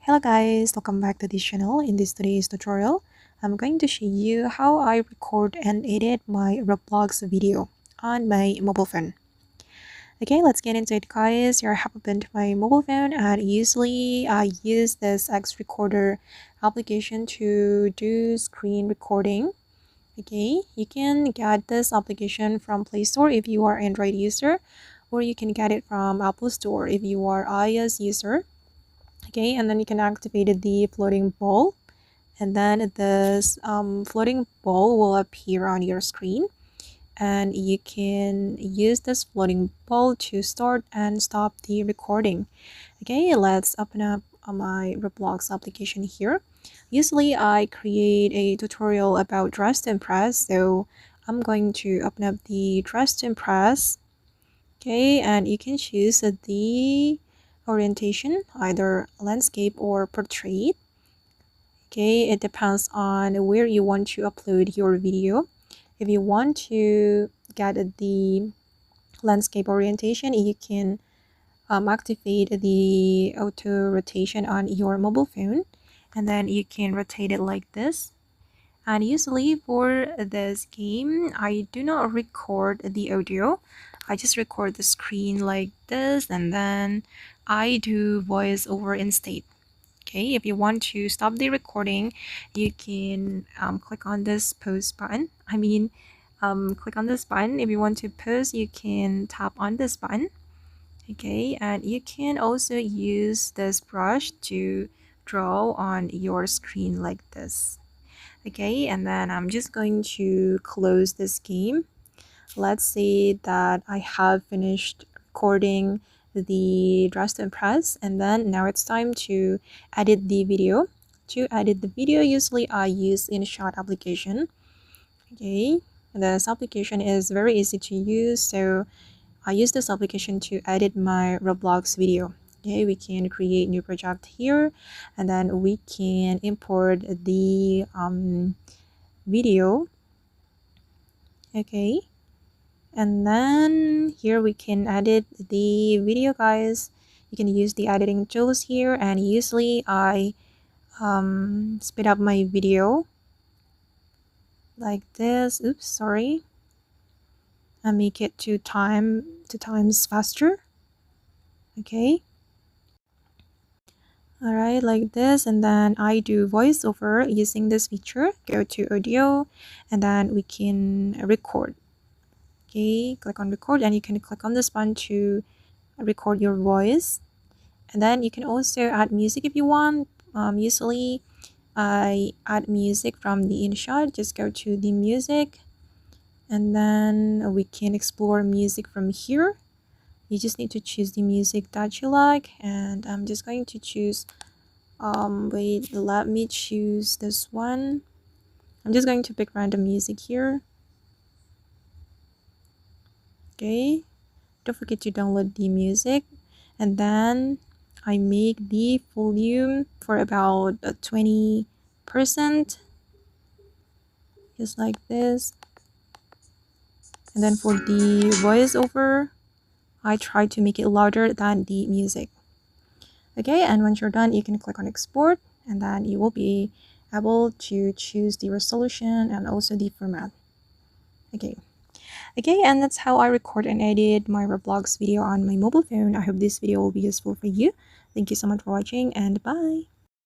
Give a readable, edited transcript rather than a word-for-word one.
Hello guys, welcome back to this channel. In this today's tutorial, I'm going to show you how I record and edit my Roblox video on my mobile phone. Okay, let's get into it guys. Here I have opened my mobile phone and usually I use this X Recorder application to do screen recording. Okay, you can get this application from Play Store if you are Android user, or you can get it from Apple Store if you are iOS user. Okay, and then you can activate the floating ball, and then this floating ball will appear on your screen, and you can use this floating ball to start and stop the recording. Okay, let's open up my Roblox application here. Usually I create a tutorial about dress to impress, so I'm going to open up the dress to impress. Okay, and you can choose the orientation, either landscape or portrait. Okay, it depends on where you want to upload your video. If you want to get the landscape orientation, you can activate the auto rotation on your mobile phone, and then you can rotate it like this. And usually for this game, I do not record the audio. I just record the screen like this, and then I do voiceover instead. Okay, if you want to stop the recording, you can click on this pause button. Click on this button. If you want to pause, you can tap on this button. Okay, and you can also use this brush to draw on your screen like this. Okay, and then I'm just going to close this game. Let's say that I have finished recording the dress to impress, and then now it's time to edit the video. To edit the video, usually I use InShot application. Okay, this application is very easy to use, so I use this application to edit my Roblox video. Okay, we can create new project here, and then we can import the video. Okay, and then here we can edit the video guys. You can use the editing tools here, and usually I speed up my video like this. Oops, sorry. I make it two times faster. Okay, all right, like this, and then I do voiceover using this feature. Go to audio, and then we can record. Okay, click on record, and you can click on this button to record your voice, and then you can also add music if you want. Usually I add music from the InShot. Just go to the music, and then we can explore music from here. You just need to choose the music that you like, and I'm just going to choose wait, let me choose this one. I'm just going to pick random music here. Okay, don't forget to download the music, and then I make the volume for about 20%, just like this. And then for the voiceover, I try to make it louder than the music. Okay, and once you're done, you can click on export, and then you will be able to choose the resolution and also the format. Okay, and that's how I record and edit my Roblox video on my mobile phone. I hope this video will be useful for you. Thank you so much for watching, and bye.